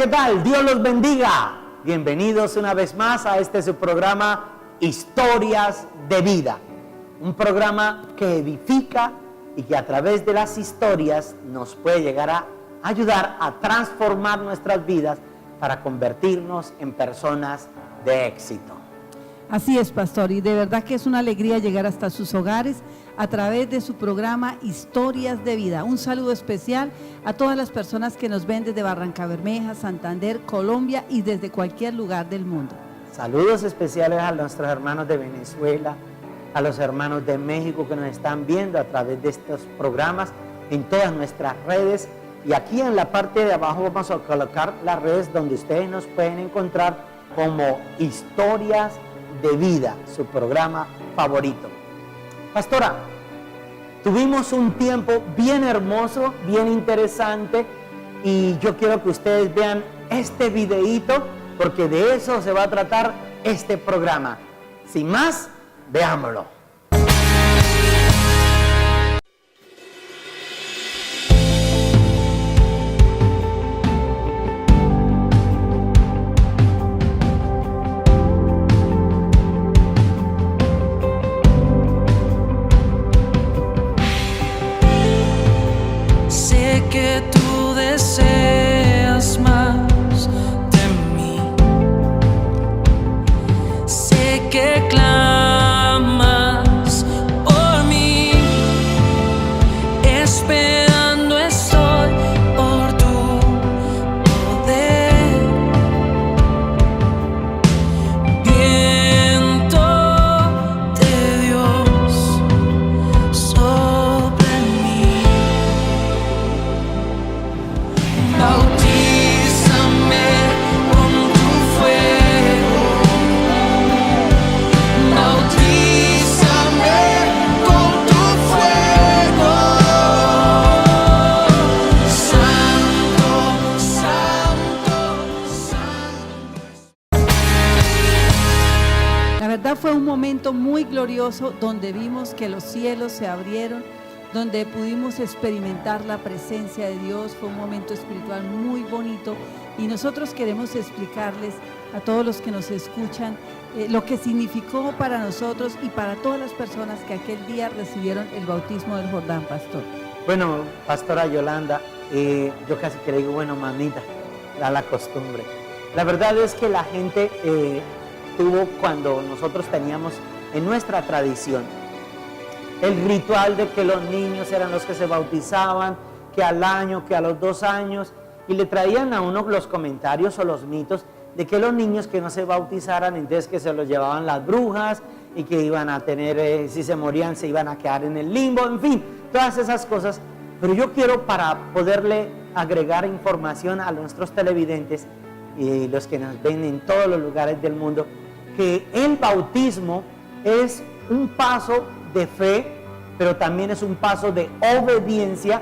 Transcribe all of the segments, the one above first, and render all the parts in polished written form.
¿qué tal? Dios los bendiga. Bienvenidos una vez más a este su programa Historias de Vida. Un programa que edifica y que a través de las historias nos puede llegar a ayudar a transformar nuestras vidas para convertirnos en personas de éxito. Así es, pastor, y de verdad que es una alegría llegar hasta sus hogares a través de su programa Historias de Vida. Un saludo especial a todas las personas que nos ven desde Barrancabermeja, Santander, Colombia y desde cualquier lugar del mundo. Saludos especiales a nuestros hermanos de Venezuela, a los hermanos de México que nos están viendo a través de estos programas en todas nuestras redes. Y aquí en la parte de abajo vamos a colocar las redes donde ustedes nos pueden encontrar como Historias de Vida, su programa favorito. Pastora, tuvimos un tiempo bien hermoso, bien interesante, y yo quiero que ustedes vean este videíto, porque de eso se va a tratar este programa. Sin más, veámoslo. Que tú deseas más de mí, sé que clamas por mí, esperando estoy por tu poder. Viento de Dios sobre mí. Bautízame con tu fuego, bautízame con tu fuego, Santo, Santo, Santo. La verdad fue un momento muy glorioso donde vimos que los cielos se abrieron, donde pudimos experimentar la presencia de Dios. Fue un momento espiritual muy bonito y nosotros queremos explicarles a todos los que nos escuchan lo que significó para nosotros y para todas las personas que aquel día recibieron el bautismo del Jordán, pastor. Bueno, pastora Yolanda, yo casi que le digo, bueno, mamita, da la costumbre. La verdad es que la gente tuvo, cuando nosotros teníamos en nuestra tradición el ritual de que los niños eran los que se bautizaban, que al año, que a los 2 años, y le traían a uno los comentarios o los mitos de que los niños que no se bautizaran, entonces que se los llevaban las brujas y que iban a tener, si se morían, se iban a quedar en el limbo, en fin, todas esas cosas. Pero yo quiero, para poderle agregar información a nuestros televidentes y los que nos ven en todos los lugares del mundo, que el bautismo es un paso de fe, pero también es un paso de obediencia,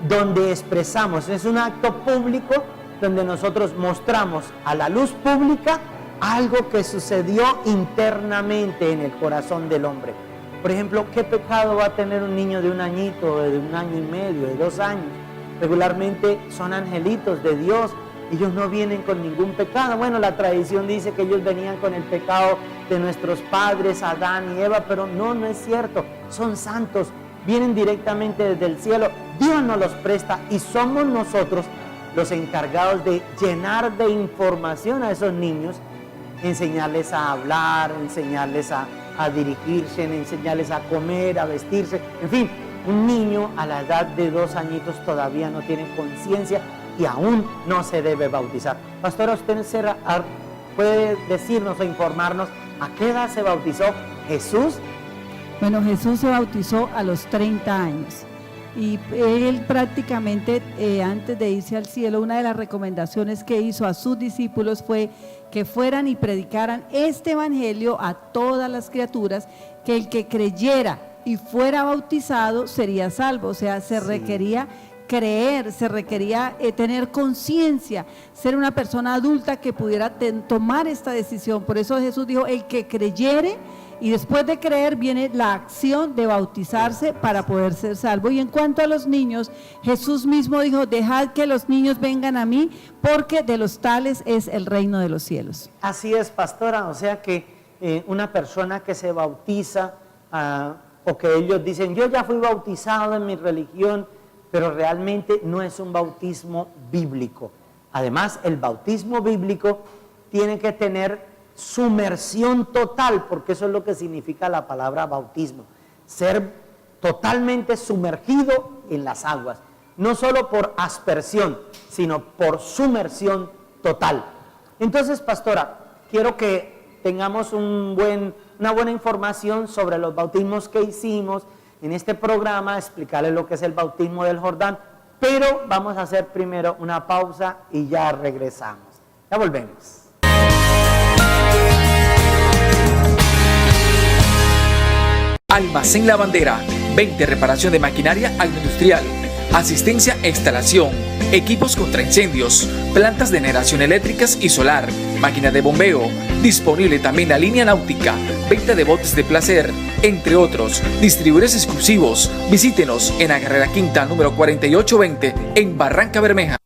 donde expresamos, es un acto público donde nosotros mostramos a la luz pública algo que sucedió internamente en el corazón del hombre. Por ejemplo, ¿qué pecado va a tener un niño de 1 añito, de 1 año y medio, de 2 años? Regularmente son angelitos de Dios. Ellos no vienen con ningún pecado. Bueno, la tradición dice que ellos venían con el pecado de nuestros padres, Adán y Eva, pero no es cierto. Son santos, vienen directamente desde el cielo. Dios nos los presta y somos nosotros los encargados de llenar de información a esos niños, enseñarles a hablar, enseñarles a dirigirse, enseñarles a comer, a vestirse. En fin, un niño a la edad de 2 añitos todavía no tiene conciencia y aún no se debe bautizar. Pastora, usted puede decirnos o informarnos a qué edad se bautizó Jesús. Bueno, Jesús se bautizó a los 30 años y él prácticamente antes de irse al cielo, una de las recomendaciones que hizo a sus discípulos fue que fueran y predicaran este evangelio a todas las criaturas, que el que creyera y fuera bautizado sería salvo. O sea, se requería creer, se requería tener conciencia, ser una persona adulta que pudiera tomar esta decisión. Por eso Jesús dijo, el que creyere Y después de creer viene la acción de bautizarse para poder ser salvo. Y en cuanto a los niños, Jesús mismo dijo, dejad que los niños vengan a mí, porque de los tales es el reino de los cielos. Así es, pastora, o sea que una persona que se bautiza, o que ellos dicen, yo ya fui bautizado en mi religión, pero realmente no es un bautismo bíblico. Además, el bautismo bíblico tiene que tener sumersión total, porque eso es lo que significa la palabra bautismo, ser totalmente sumergido en las aguas, no solo por aspersión, sino por sumersión total. Entonces, pastora, quiero que tengamos una buena información sobre los bautismos que hicimos en este programa, explicarles lo que es el bautismo del Jordán, pero vamos a hacer primero una pausa y ya regresamos. Ya volvemos. Almacén La Bandera, 20 reparación de maquinaria agroindustrial, asistencia e instalación, equipos contra incendios, plantas de generación eléctricas y solar, máquina de bombeo, disponible también la línea náutica, venta de botes de placer, entre otros, distribuidores exclusivos. Visítenos en la carrera quinta número 4820 en Barranca Bermeja.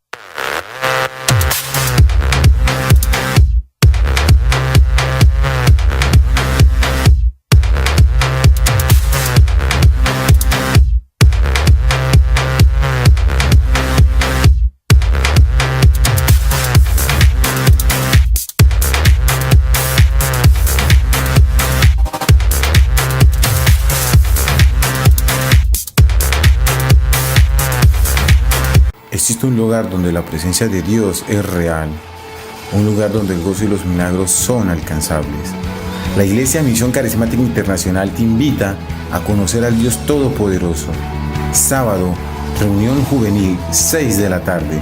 Existe un lugar donde la presencia de Dios es real, un lugar donde el gozo y los milagros son alcanzables. La Iglesia Misión Carismática Internacional te invita a conocer al Dios Todopoderoso. Sábado, reunión juvenil, 6 de la tarde.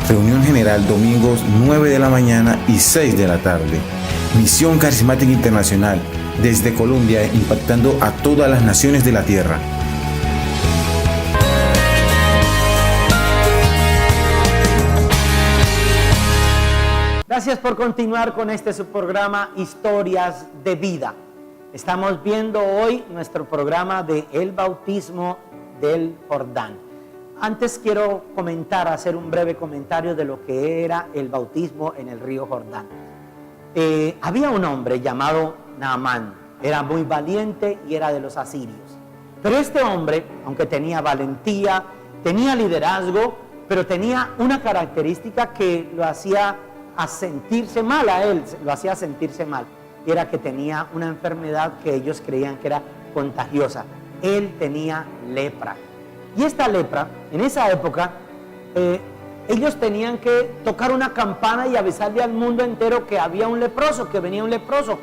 Reunión general, domingos, 9 de la mañana y 6 de la tarde. Misión Carismática Internacional, desde Colombia, impactando a todas las naciones de la tierra. Gracias por continuar con este su programa Historias de Vida. Estamos viendo hoy nuestro programa de El Bautismo del Jordán. Antes quiero hacer un breve comentario de lo que era el bautismo en el río Jordán. Había un hombre llamado Naamán, era muy valiente y era de los asirios. Pero este hombre, aunque tenía valentía, tenía liderazgo, pero tenía una característica que lo hacía sentirse mal a él, lo hacía sentirse mal, y era que tenía una enfermedad que ellos creían que era contagiosa. Él tenía lepra. Y esta lepra, en esa época, ellos tenían que tocar una campana y avisarle al mundo entero que había un leproso, que venía un leproso.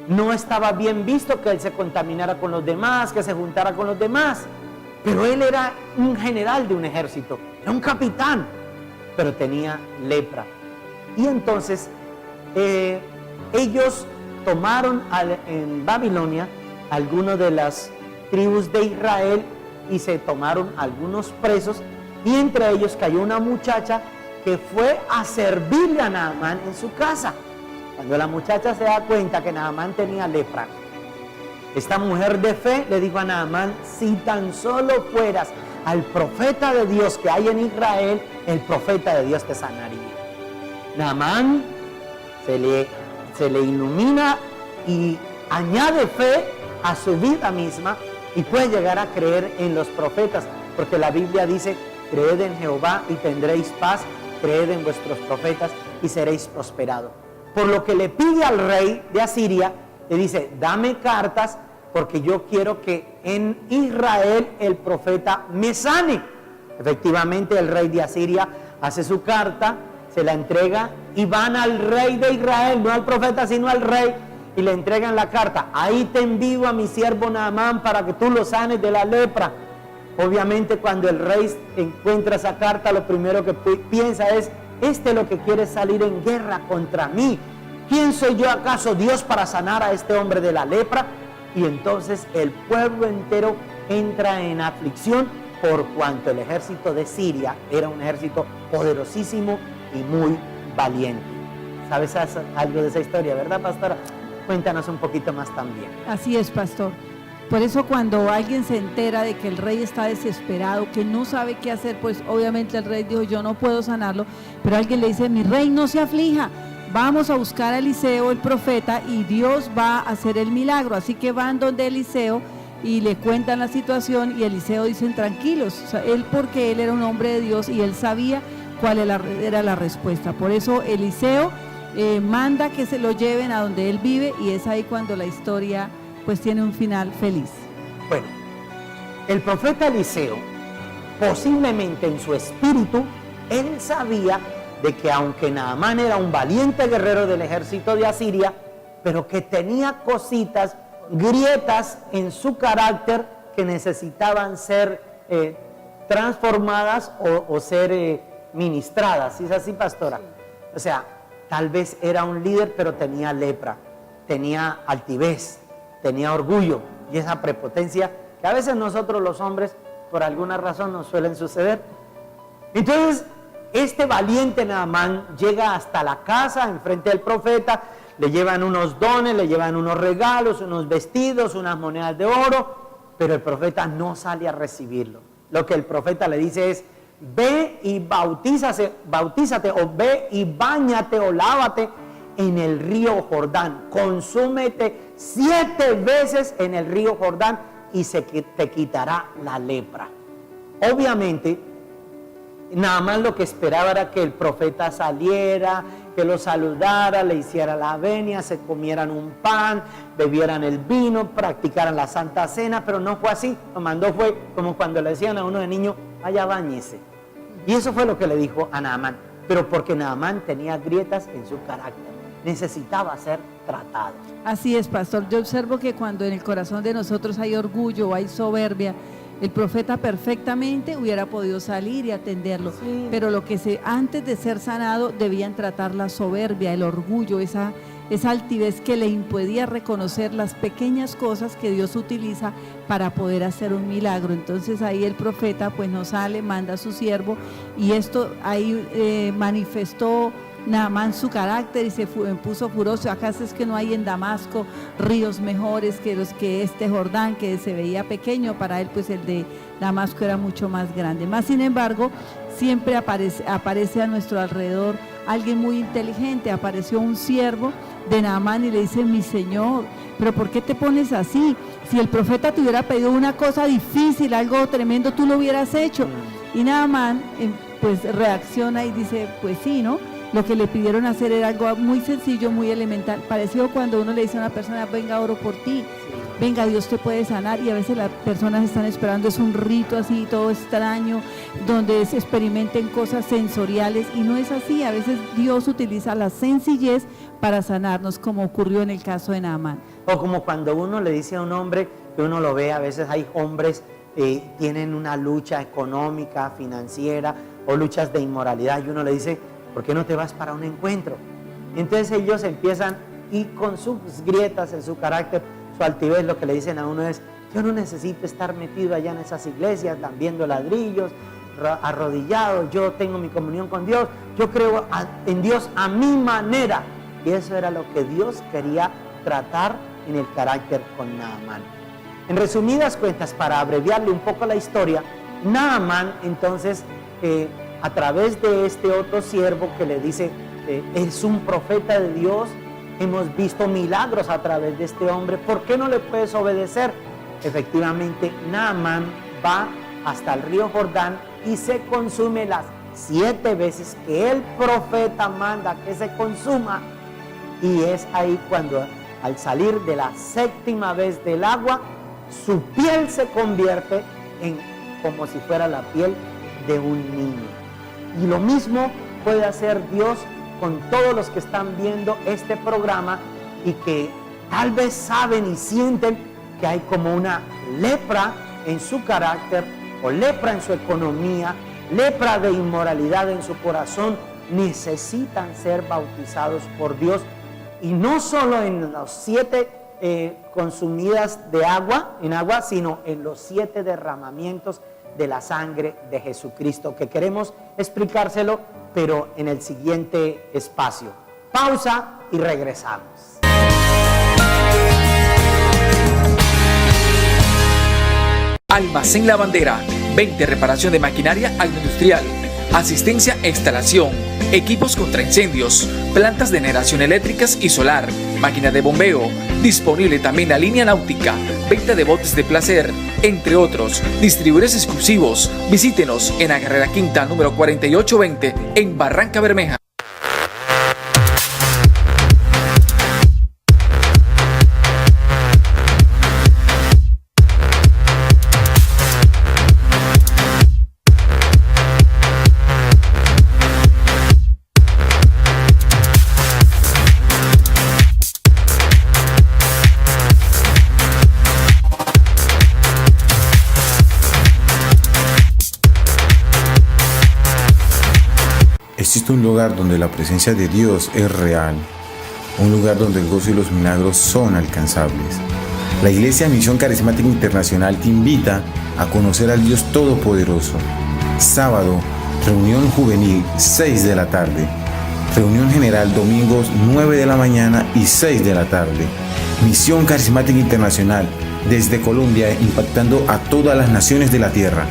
No estaba bien visto que él se contaminara con los demás, que se juntara con los demás. Pero él era un general de un ejército, era un capitán, pero tenía lepra. Y entonces ellos tomaron en Babilonia algunas de las tribus de Israel y se tomaron algunos presos, y entre ellos cayó una muchacha que fue a servirle a Naamán en su casa. Cuando la muchacha se da cuenta que Naamán tenía lepra, esta mujer de fe le dijo a Naamán: si tan solo fueras al profeta de Dios que hay en Israel, el profeta de Dios te sanaría. Naamán se le ilumina y añade fe a su vida misma y puede llegar a creer en los profetas, porque la Biblia dice: creed en Jehová y tendréis paz, creed en vuestros profetas y seréis prosperados. Por lo que le pide al rey de Asiria, le dice: dame cartas porque yo quiero que en Israel el profeta me sane. Efectivamente, el rey de Asiria hace su carta, se la entrega y van al rey de Israel, no al profeta sino al rey, y le entregan la carta: ahí te envío a mi siervo Naamán para que tú lo sanes de la lepra. Obviamente, cuando el rey encuentra esa carta, lo primero que piensa es: este lo que quiere salir en guerra contra mí. ¿Quién soy yo acaso, Dios, para sanar a este hombre de la lepra? Y entonces el pueblo entero entra en aflicción, por cuanto el ejército de Siria era un ejército poderosísimo y muy valiente. ¿Sabes algo de esa historia, verdad, pastora? Cuéntanos un poquito más también. Así es, pastor. Por eso cuando alguien se entera de que el rey está desesperado, que no sabe qué hacer, pues obviamente el rey dijo, yo no puedo sanarlo, pero alguien le dice, mi rey, no se aflija, vamos a buscar a Eliseo, el profeta, y Dios va a hacer el milagro. Así que van donde Eliseo y le cuentan la situación, y Eliseo dicen, tranquilos, o sea, porque él era un hombre de Dios y él sabía cuál era la respuesta. Por eso Eliseo manda que se lo lleven a donde él vive, y es ahí cuando la historia pues tiene un final feliz. Bueno, el profeta Eliseo, posiblemente en su espíritu, él sabía de que aunque Naamán era un valiente guerrero del ejército de Asiria, pero que tenía cositas, grietas en su carácter que necesitaban ser transformadas o ser ministradas. ¿Sí es así, pastora? O sea, tal vez era un líder, pero tenía lepra, tenía altivez, tenía orgullo y esa prepotencia que a veces nosotros los hombres por alguna razón nos suelen suceder. Entonces este valiente Naamán llega hasta la casa enfrente del profeta, le llevan unos dones, le llevan unos regalos, unos vestidos, unas monedas de oro, pero el profeta no sale a recibirlo. Lo que el profeta le dice es, ve y bautízate o ve y báñate o lávate en el río Jordán, consúmete 7 veces en el río Jordán y te quitará la lepra. Obviamente, Naamán lo que esperaba era que el profeta saliera, que lo saludara, le hiciera la venia, se comieran un pan, bebieran el vino, practicaran la Santa Cena, pero no fue así. Lo mandó fue como cuando le decían a uno de niño, vaya báñese. Y eso fue lo que le dijo a Naamán, pero porque Naamán tenía grietas en su carácter, necesitaba ser tratado. Así es, pastor. Yo observo que cuando en el corazón de nosotros hay orgullo o hay soberbia, el profeta perfectamente hubiera podido salir y atenderlo, sí. Pero antes de ser sanado debían tratar la soberbia, el orgullo, esa altivez que le impedía reconocer las pequeñas cosas que Dios utiliza para poder hacer un milagro. Entonces ahí el profeta pues no sale, manda a su siervo, y esto ahí manifestó Naamán su carácter y se puso furioso. ¿Acaso es que no hay en Damasco ríos mejores que los que este Jordán, que se veía pequeño para él? Pues el de Damasco era mucho más grande. Más sin embargo, siempre aparece a nuestro alrededor alguien muy inteligente. Apareció un siervo de Naamán y le dice, mi señor, pero ¿por qué te pones así? Si el profeta te hubiera pedido una cosa difícil, algo tremendo, tú lo hubieras hecho. Y Naamán pues reacciona y dice, pues sí, ¿no? Lo que le pidieron hacer era algo muy sencillo, muy elemental. Parecido cuando uno le dice a una persona, venga, oro por ti, venga, Dios te puede sanar, y a veces las personas están esperando, es un rito así, todo extraño, donde se experimenten cosas sensoriales, y no es así. A veces Dios utiliza la sencillez para sanarnos, como ocurrió en el caso de Naamán. O como cuando uno le dice a un hombre, que uno lo ve, a veces hay hombres tienen una lucha económica, financiera, o luchas de inmoralidad, y uno le dice, ¿por qué no te vas para un encuentro? Y entonces ellos empiezan, y con sus grietas en su carácter, su altivez, lo que le dicen a uno es, yo no necesito estar metido allá en esas iglesias, viendo ladrillos, arrodillado, yo tengo mi comunión con Dios, yo creo en Dios a mi manera. Y eso era lo que Dios quería tratar en el carácter con Naamán. En resumidas cuentas, para abreviarle un poco la historia, Naamán entonces, a través de este otro siervo que le dice, es un profeta de Dios, hemos visto milagros a través de este hombre, ¿por qué no le puedes obedecer? Efectivamente, Naamán va hasta el río Jordán y se consume las 7 veces que el profeta manda que se consuma, y es ahí cuando al salir de la 7ª vez del agua, su piel se convierte en como si fuera la piel de un niño. Y lo mismo puede hacer Dios con todos los que están viendo este programa y que tal vez saben y sienten que hay como una lepra en su carácter, o lepra en su economía, lepra de inmoralidad en su corazón. Necesitan ser bautizados por Dios, y no solo en los 7 consumidas en agua, sino en los 7 derramamientos de la sangre de Jesucristo, que queremos explicárselo, pero en el siguiente espacio. Pausa y regresamos. Almacén La Bandera, venta y reparación de maquinaria agroindustrial, asistencia e instalación, equipos contra incendios, plantas de generación eléctricas y solar, máquina de bombeo, disponible también la línea náutica, venta de botes de placer, entre otros, distribuidores exclusivos. Visítenos en la carrera quinta número 4820 en Barranca Bermeja. Existe un lugar donde la presencia de Dios es real, un lugar donde el gozo y los milagros son alcanzables. La Iglesia Misión Carismática Internacional te invita a conocer al Dios Todopoderoso. Sábado, reunión juvenil 6 de la tarde. Reunión general domingos 9 de la mañana y 6 de la tarde. Misión Carismática Internacional desde Colombia, impactando a todas las naciones de la tierra.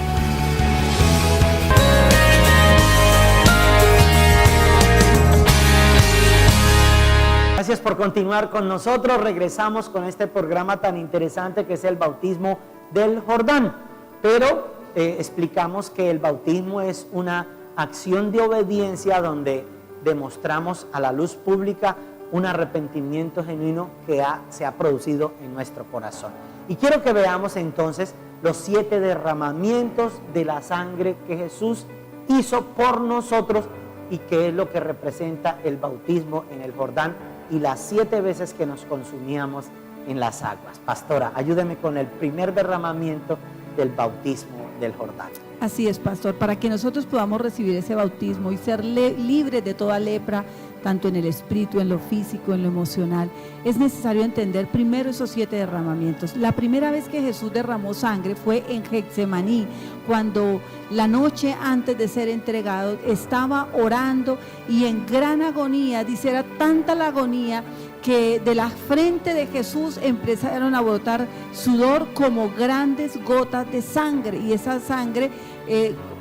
Gracias por continuar con nosotros. Regresamos con este programa tan interesante que es el bautismo del Jordán. Pero explicamos que el bautismo es una acción de obediencia donde demostramos a la luz pública un arrepentimiento genuino que se ha producido en nuestro corazón. Y quiero que veamos entonces los 7 derramamientos de la sangre que Jesús hizo por nosotros y qué es lo que representa el bautismo en el Jordán y las 7 veces que nos consumíamos en las aguas. Pastora, ayúdeme con el primer derramamiento del bautismo del Jordán. Así es, pastor, para que nosotros podamos recibir ese bautismo y ser libres de toda lepra, tanto en el espíritu, en lo físico, en lo emocional, es necesario entender primero esos 7 derramamientos. La primera vez que Jesús derramó sangre fue en Getsemaní, cuando la noche antes de ser entregado estaba orando y en gran agonía, dice, era tanta la agonía que de la frente de Jesús empezaron a brotar sudor como grandes gotas de sangre, y esa sangre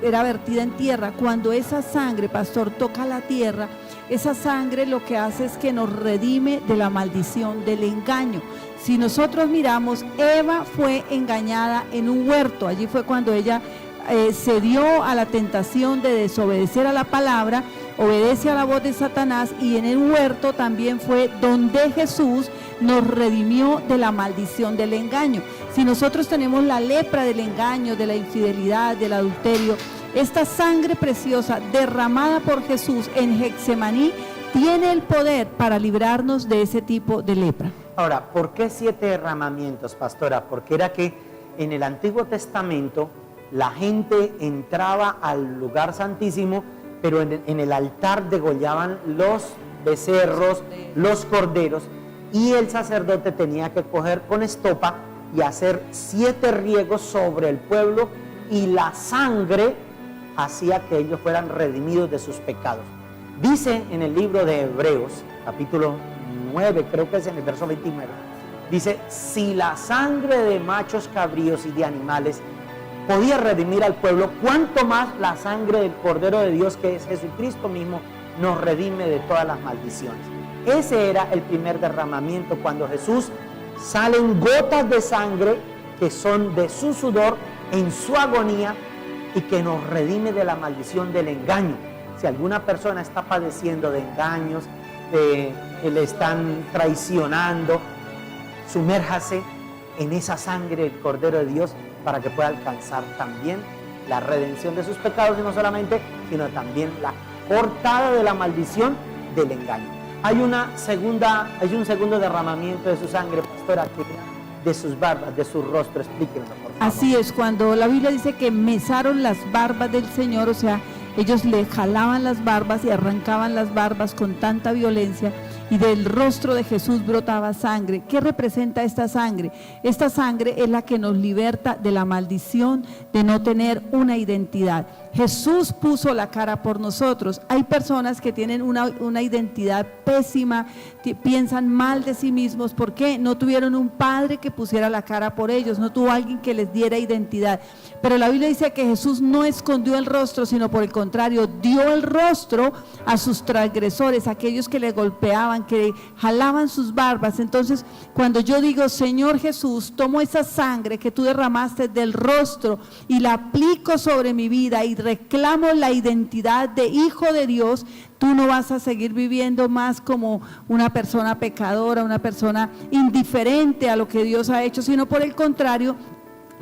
era vertida en tierra. Cuando esa sangre, pastor, toca la tierra, esa sangre lo que hace es que nos redime de la maldición del engaño. Si nosotros miramos, Eva fue engañada en un huerto. Allí fue cuando ella cedió a la tentación de desobedecer a la palabra, obedece a la voz de Satanás, y en el huerto también fue donde Jesús nos redimió de la maldición del engaño. Si nosotros tenemos la lepra del engaño, de la infidelidad, del adulterio, esta sangre preciosa derramada por Jesús en Getsemaní tiene el poder para librarnos de ese tipo de lepra. Ahora, ¿por qué 7 derramamientos, pastora? Porque era que en el Antiguo Testamento la gente entraba al lugar santísimo, pero en el altar degollaban los becerros, los corderos, y el sacerdote tenía que coger con estopa y hacer 7 riegos sobre el pueblo, y la sangre hacía que ellos fueran redimidos de sus pecados. Dice en el libro de Hebreos, capítulo 9, creo que es en el verso 29, dice, si la sangre de machos cabríos y de animales podía redimir al pueblo, cuánto más la sangre del Cordero de Dios, que es Jesucristo mismo, nos redime de todas las maldiciones. Ese era el primer derramamiento, cuando Jesús salen gotas de sangre que son de su sudor en su agonía y que nos redime de la maldición del engaño. Si alguna persona está padeciendo de engaños, le están traicionando, sumérjase en esa sangre del Cordero de Dios para que pueda alcanzar también la redención de sus pecados, y no solamente, sino también la cortada de la maldición del engaño. Hay un segundo derramamiento de su sangre, pastora, que era de sus barbas, de su rostro. Explíquenos, por favor. Así es, cuando la Biblia dice que mesaron las barbas del Señor, o sea, ellos le jalaban las barbas y arrancaban las barbas con tanta violencia, y del rostro de Jesús brotaba sangre. ¿Qué representa esta sangre? Esta sangre es la que nos liberta de la maldición de no tener una identidad. Jesús puso la cara por nosotros. Hay personas que tienen una identidad pésima, piensan mal de sí mismos. ¿Por qué? No tuvieron un padre que pusiera la cara por ellos, no tuvo alguien que les diera identidad. Pero la Biblia dice que Jesús no escondió el rostro, sino por el contrario, dio el rostro a sus transgresores, a aquellos que le golpeaban, que jalaban sus barbas. Entonces, cuando yo digo, Señor Jesús, tomo esa sangre que tú derramaste del rostro y la aplico sobre mi vida y reclamo la identidad de hijo de Dios, tú no vas a seguir viviendo más como una persona pecadora, una persona indiferente a lo que Dios ha hecho, sino por el contrario,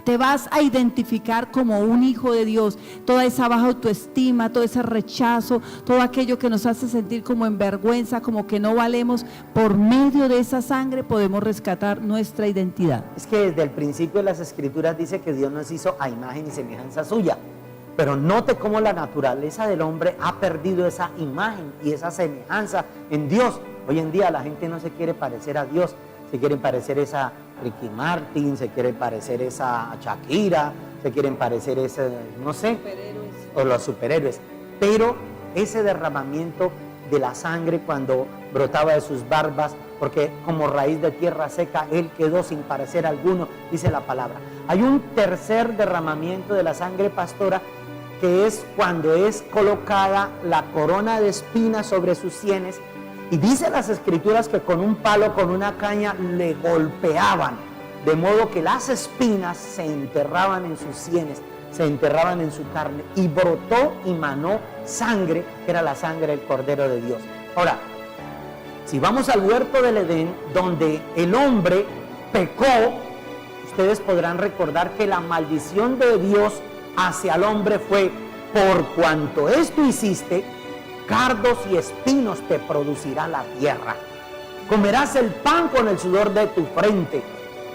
te vas a identificar como un hijo de Dios. Toda esa baja autoestima, todo ese rechazo, todo aquello que nos hace sentir como en vergüenza, como que no valemos, por medio de esa sangre podemos rescatar nuestra identidad. Es que desde el principio de las Escrituras dice que Dios nos hizo a imagen y semejanza suya. Pero note cómo la naturaleza del hombre ha perdido esa imagen y esa semejanza en Dios. Hoy en día la gente no se quiere parecer a Dios, se quieren parecer esa Ricky Martin, se quieren parecer esa Shakira, se quieren parecer ese, no sé, o los superhéroes. Pero ese derramamiento de la sangre cuando brotaba de sus barbas, porque como raíz de tierra seca, él quedó sin parecer alguno, dice la palabra. Hay un tercer derramamiento de la sangre, pastora, que es cuando es colocada la corona de espinas sobre sus sienes, y dice las Escrituras que con un palo, con una caña, le golpeaban, de modo que las espinas se enterraban en sus sienes, se enterraban en su carne, y brotó y manó sangre, que era la sangre del Cordero de Dios. Ahora, si vamos al huerto del Edén, donde el hombre pecó, ustedes podrán recordar que la maldición de Dios hacia el hombre fue: por cuanto esto hiciste, cardos y espinos te producirá la tierra. Comerás el pan con el sudor de tu frente.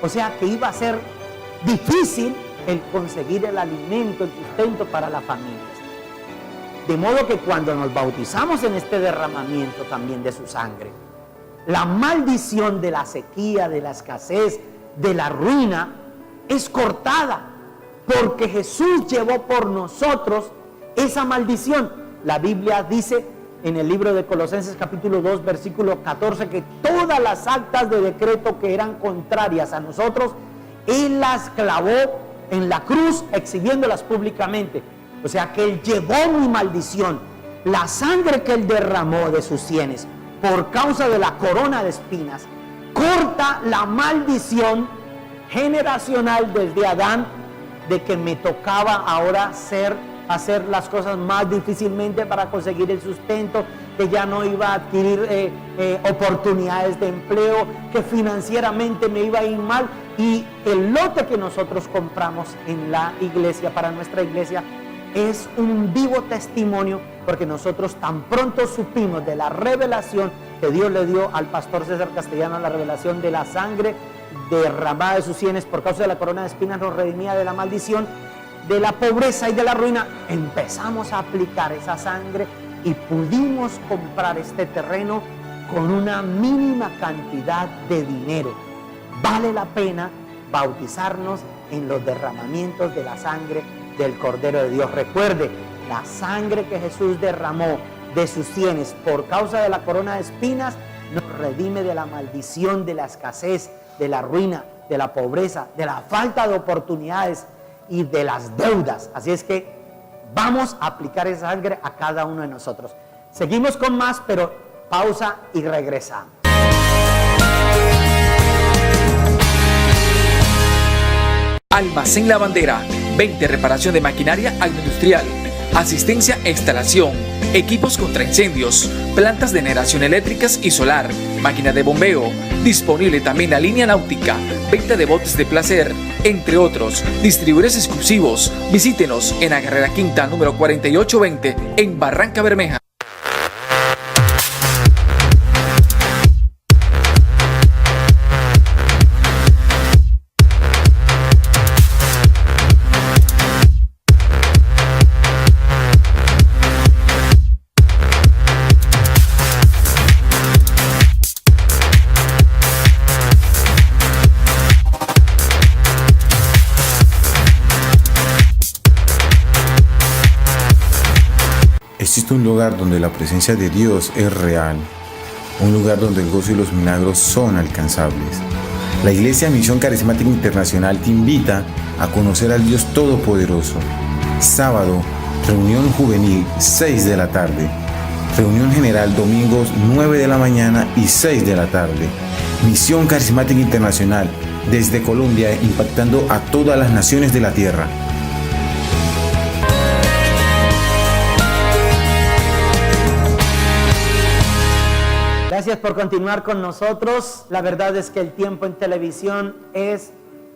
O sea que iba a ser difícil el conseguir el alimento, el sustento para las familias. De modo que cuando nos bautizamos en este derramamiento también de su sangre, la maldición de la sequía, de la escasez, de la ruina, es cortada, porque Jesús llevó por nosotros esa maldición. La Biblia dice en el libro de Colosenses capítulo 2 versículo 14 que todas las actas de decreto que eran contrarias a nosotros, Él las clavó en la cruz, exhibiéndolas públicamente. O sea que Él llevó mi maldición, la sangre que Él derramó de sus sienes por causa de la corona de espinas, corta la maldición generacional desde Adán, de que me tocaba ahora hacer las cosas más difícilmente para conseguir el sustento, que ya no iba a adquirir oportunidades de empleo, que financieramente me iba a ir mal. Y el lote que nosotros compramos en la iglesia, para nuestra iglesia, es un vivo testimonio, porque nosotros tan pronto supimos de la revelación que Dios le dio al pastor César Castellano, la revelación de la sangre derramada de sus sienes por causa de la corona de espinas nos redimía de la maldición, de la pobreza y de la ruina, empezamos a aplicar esa sangre y pudimos comprar este terreno con una mínima cantidad de dinero. Vale la pena bautizarnos en los derramamientos de la sangre del Cordero de Dios. Recuerde, la sangre que Jesús derramó de sus sienes por causa de la corona de espinas nos redime de la maldición, de la escasez, de la ruina, de la pobreza, de la falta de oportunidades y de las deudas. Así es que vamos a aplicar esa sangre a cada uno de nosotros. Seguimos con más, pero pausa y regresamos. Almacén La Bandera, 20 reparación de maquinaria agroindustrial, asistencia e instalación, equipos contra incendios, plantas de generación eléctricas y solar, máquina de bombeo, disponible también la línea náutica, venta de botes de placer, entre otros, distribuidores exclusivos. Visítenos en la carrera quinta número 4820 en Barranca Bermeja. existe un lugar donde la presencia de Dios es real, un lugar donde el gozo y los milagros son alcanzables. La Iglesia Misión Carismática Internacional te invita a conocer al Dios Todopoderoso. Sábado, reunión juvenil 6 de la tarde. Reunión general domingos 9 de la mañana y 6 de la tarde. Misión Carismática Internacional desde Colombia, impactando a todas las naciones de la tierra. Gracias por continuar con nosotros. La verdad es que el tiempo en televisión es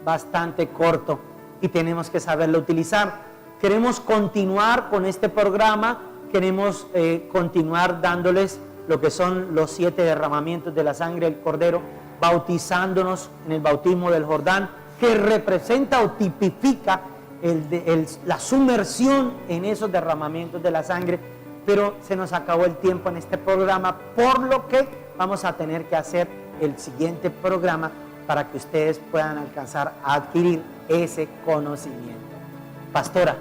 bastante corto y tenemos que saberlo utilizar. Queremos continuar con este programa, queremos continuar dándoles lo que son los 7 derramamientos de la sangre del Cordero, bautizándonos en el bautismo del Jordán, que representa o tipifica la sumersión en esos derramamientos de la sangre. Pero se nos acabó el tiempo en este programa, por lo que vamos a tener que hacer el siguiente programa para que ustedes puedan alcanzar a adquirir ese conocimiento. Pastora.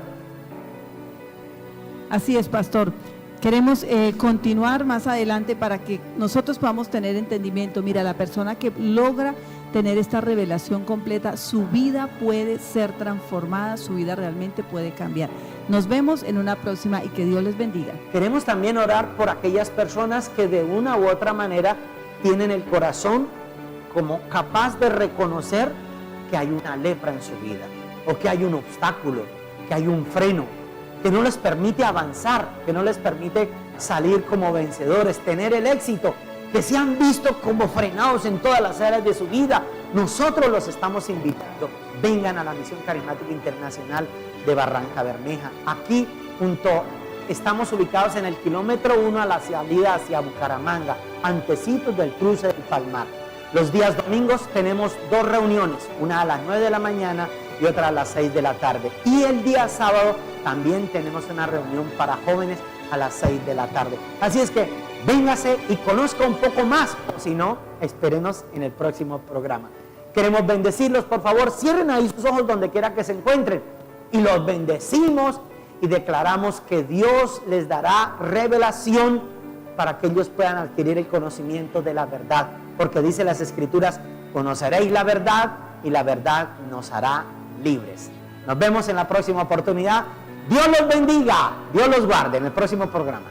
Así es, pastor. Queremos continuar más adelante para que nosotros podamos tener entendimiento. Mira, la persona que logra tener esta revelación completa, su vida puede ser transformada, su vida realmente puede cambiar. Nos vemos en una próxima y que Dios les bendiga. Queremos también orar por aquellas personas que de una u otra manera tienen el corazón como capaz de reconocer que hay una lepra en su vida, o que hay un obstáculo, que hay un freno, que no les permite avanzar, que no les permite salir como vencedores, tener el éxito, que se han visto como frenados en todas las áreas de su vida. Nosotros los estamos invitando. Vengan a la Misión Carismática Internacional de Barranca Bermeja. Aquí estamos ubicados en el kilómetro 1 a la salida hacia Bucaramanga, antecitos del cruce del Palmar. Los días domingos tenemos 2 reuniones, una a las 9 de la mañana y otra a las 6 de la tarde. Y el día sábado también tenemos una reunión para jóvenes a las 6 de la tarde. Así es que véngase y conozca un poco más, o si no, espérenos en el próximo programa. Queremos bendecirlos, por favor, cierren ahí sus ojos donde quiera que se encuentren y los bendecimos y declaramos que Dios les dará revelación para que ellos puedan adquirir el conocimiento de la verdad, porque dice las Escrituras: conoceréis la verdad y la verdad nos hará libres. Nos vemos en la próxima oportunidad. Dios los bendiga, Dios los guarde en el próximo programa.